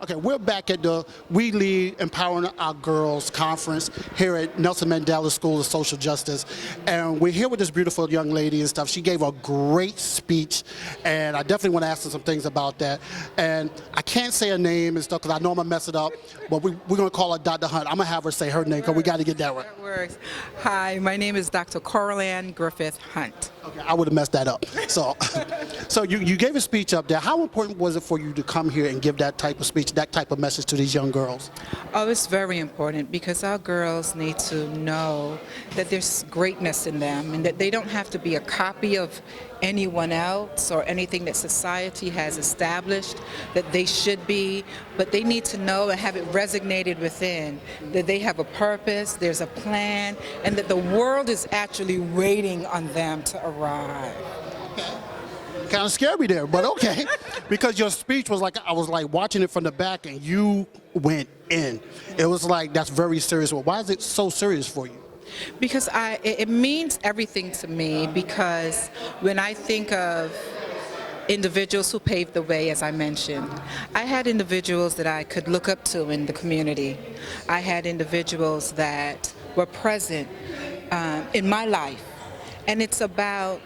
Okay, we're back at the We Lead Empowering Our Girls conference here at Nelson Mandela School of Social Justice. And we're here with this beautiful young lady and stuff. She gave a great speech, and I definitely want to ask her some things about that. And I can't say her name and stuff because I know I'm going to mess it up, but we're going to call her Dr. Hunt. I'm going to have her say her name because we got to get that right. That works. Hi, my name is Dr. Coralanne Griffith Hunte. Okay, I would have messed that up. So, so you gave a speech up there. How important was it for you to come here and give that type of speech, that type of message to these young girls? Oh, it's very important because our girls need to know that there's greatness in them and that they don't have to be a copy of anyone else or anything that society has established that they should be, but they need to know and have it resonated within that they have a purpose, there's a plan, and that the world is actually waiting on them to arrive. Kind of scared me there, but okay. Because your speech was like, I was like watching it from the back and you went in. It was like, that's very serious. Well, why is it so serious for you? Because it means everything to me, because when I think of individuals who paved the way, as I mentioned, I had individuals that I could look up to in the community. I had individuals that were present in my life. And it's about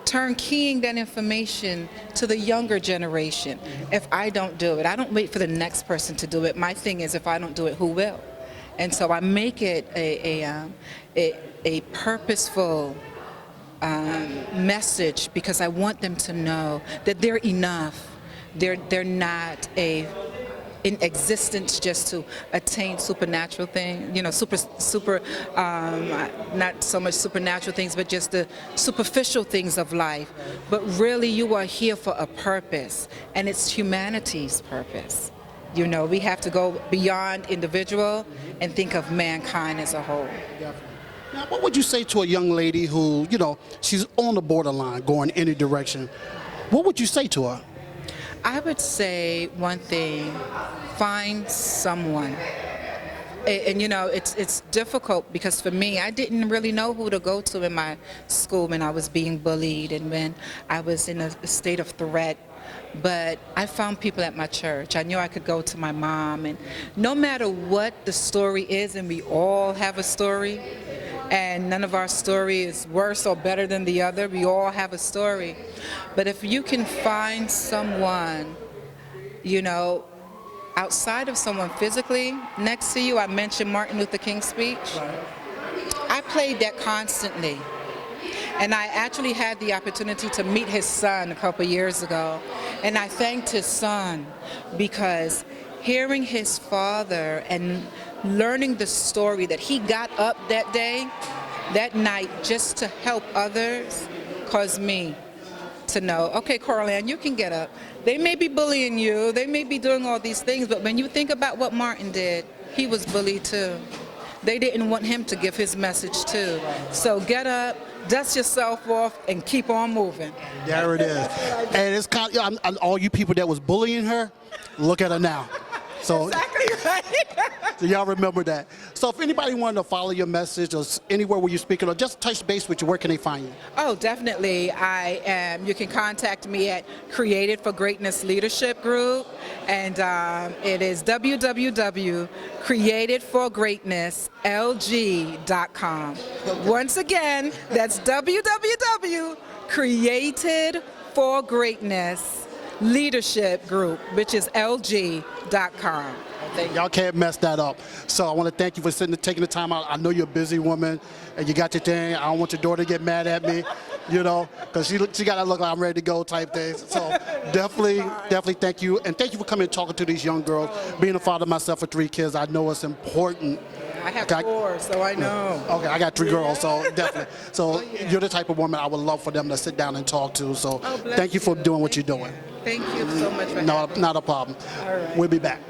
turnkeying that information to the younger generation. If I don't do it, I don't wait for the next person to do it. My thing is, if I don't do it, who will? And so I make it a purposeful message because I want them to know that they're enough. They're not in existence just to attain supernatural things, you know, not so much supernatural things, but just the superficial things of life. But really, you are here for a purpose, and it's humanity's purpose. You know, we have to go beyond individual and think of mankind as a whole. Now, what would you say to a young lady who, you know, she's on the borderline, going any direction? What would you say to her? I would say one thing: find someone. And you know, it's difficult because for me, I didn't really know who to go to in my school when I was being bullied and when I was in a state of threat. But I found people at my church. I knew I could go to my mom, and no matter what the story is, and we all have a story, and none of our story is worse or better than the other. We all have a story. But if you can find someone, you know, outside of someone physically next to you, I mentioned Martin Luther King's speech. I played that constantly. And I actually had the opportunity to meet his son a couple years ago. And I thanked his son because hearing his father and learning the story that he got up that day, that night, just to help others, caused me to know, okay, Coralanne, you can get up. They may be bullying you, they may be doing all these things, but when you think about what Martin did, he was bullied too. They didn't want him to give his message too. So get up, dust yourself off, and keep on moving. There it is. And it's kind of, and all you people that was bullying her, look at her now. So, Exactly right. so y'all remember that. So if anybody wanted to follow your message or anywhere where you're speaking or just touch base with you, where can they find you? Oh, definitely. You can contact me at Created for Greatness Leadership Group, and it is www.createdforgreatnesslg.com. Once again, that's www.createdforgreatnessleadership group, which is lg.com. Y'all can't mess that up. So I want to thank you for taking the time out. I know you're a busy woman and you got your thing. I don't want your daughter to get mad at me, you know, because she got to look like I'm ready to go type thing. So definitely thank you. And thank you for coming and talking to these young girls. Being a father myself of 3 kids, I know it's important. I have 4, so I know. Okay, I got 3 girls, so definitely. So you're the type of woman I would love for them to sit down and talk to. So thank you for doing what you're doing. Thank you so much for Not a problem. All right. We'll be back.